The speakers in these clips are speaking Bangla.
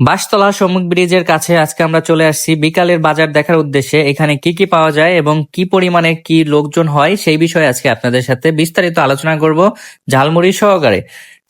বাঁশতলা শ্রমিক ব্রিজের কাছে আজকে আমরা চলে আসছি বিকালের বাজার দেখার উদ্দেশ্যে। এখানে কি কি পাওয়া যায় এবং কি পরিমাণে কি লোকজন হয় সেই বিষয়ে আজকে আপনাদের সাথে বিস্তারিত আলোচনা করব ঝালমুড়ি সহকারে।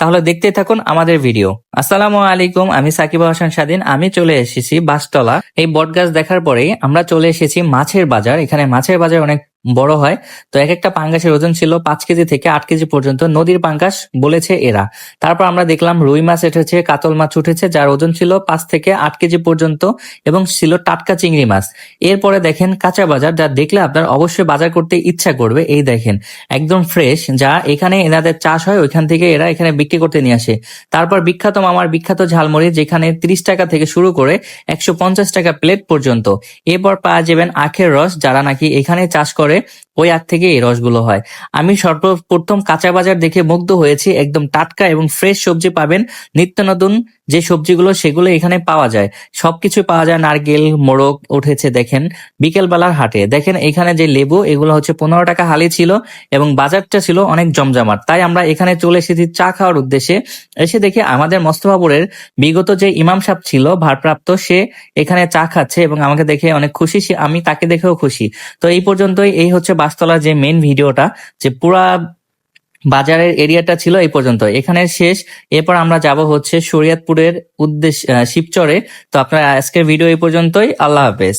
তাহলে দেখতেই থাকুন আমাদের ভিডিও। আসসালামু আলাইকুম, আমি সাকিব হাসান স্বাধীন। আমি চলে এসেছি বাঁশতলা। এই বটগাছ দেখার পরেই আমরা চলে এসেছি মাছের বাজার। এখানে মাছের বাজার অনেক বড় হয়। তো এক একটা পাঙ্গাসের ওজন ছিল 5 কেজি থেকে 8 কেজি পর্যন্ত, নদীর পাঙ্গাস বলেছে এরা। তারপর আমরা দেখলাম রুই মাছ উঠেছে, কাতল মাছ উঠেছে, যার ওজন ছিল 5 থেকে 8 কেজি পর্যন্ত এবং ছিল টাটকা চিংড়ি মাছ। এরপরে দেখেন কাঁচা বাজার, যা দেখলে আপনার অবশ্যই বাজার করতে ইচ্ছা করবে। এই দেখেন একদম ফ্রেশ, যা এখানে এনাদের চাষ হয়, ওইখান থেকে এরা এখানে বিক্রি করতে নিয়ে আসে। তারপর বিখ্যাত মামার বিখ্যাত ঝালমুড়ি, যেখানে 30 টাকা থেকে শুরু করে 150 টাকা প্লেট পর্যন্ত। এরপর পাওয়া যাবেন আখের রস, যারা নাকি এখানে চাষ করে, ওই আখ থেকে এই রসগুলো হয়। আমি সর্বপ্রথম কাঁচা বাজার দেখে মুগ্ধ হয়েছি। একদম টাটকা এবং ফ্রেশ সবজি পাবেন। নিত্য নতুন যে সবজিগুলো সেগুলো এখানে পাওয়া যায়, সবকিছু পাওয়া যায়। নারকেল, মোড়ক উঠেছে দেখেন বিকেল বেলার হাটে। দেখেন এখানে যে লেবু, এগুলো হচ্ছে 15 টাকা হালি ছিল এবং বাজারটা ছিল অনেক জমজমাট। তাই আমরা এখানে চলে এসেছি চা খাওয়ার উদ্দেশ্যে। এসে দেখি আমাদের মোস্তফাপুরের বিগত যে ইমাম সাহেব ছিল ভারপ্রাপ্ত, সে এখানে চা খাচ্ছে এবং আমাকে দেখে অনেক খুশি। আমি তাকে দেখেও খুশি। তো এই পর্যন্তই। এই হচ্ছে বাসতলার যে মেন ভিডিওটা, যে পুরা বাজারের এরিয়াটা ছিল এই পর্যন্ত, এখানে শেষ। এরপর আমরা যাব হচ্ছে শরীয়তপুরের উদ্দেশ্যে, শিবচরে। তো আপনার আজকের ভিডিও এই পর্যন্তই। আল্লাহ হাফেজ।